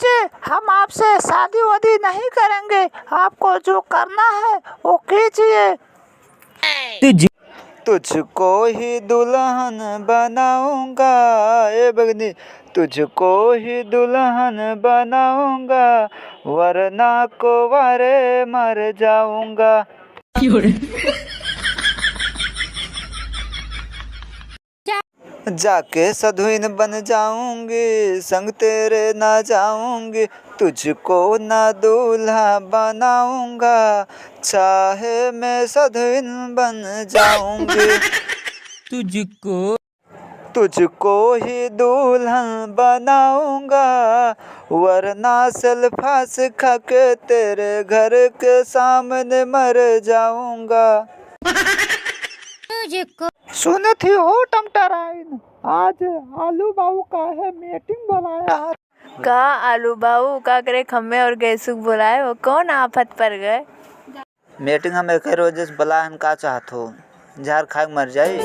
लीजिए, हम आपसे शादी वादी नहीं करेंगे, आपको जो करना है वो कीजिए। तुझको ही दुल्हन बनाऊंगा ए बगनी, तुझको ही दुल्हन बनाऊंगा, वरना कुंवारे मर जाऊंगा। जाके सधुइन बन जाऊंगी, संग तेरे ना जाऊंगी, तुझको ना दूल्हा बनाऊंगा, चाहे मैं सधुइन बन जाऊंगी। तुझको ही दुल्हन बनाऊंगा, वरना सल्फास खा के तेरे घर के सामने मर जाऊंगा। सुने थी हो टमटराइन, आज आलू बाबू का है मीटिंग बुलाया है। का आलू बाबू का करे खम्मे और गैसुक बुलाए, वो कौन आफत पर गए? मीटिंग हमें कह रोज बुला हम का चाहत हो, जहर खा के मर जाई।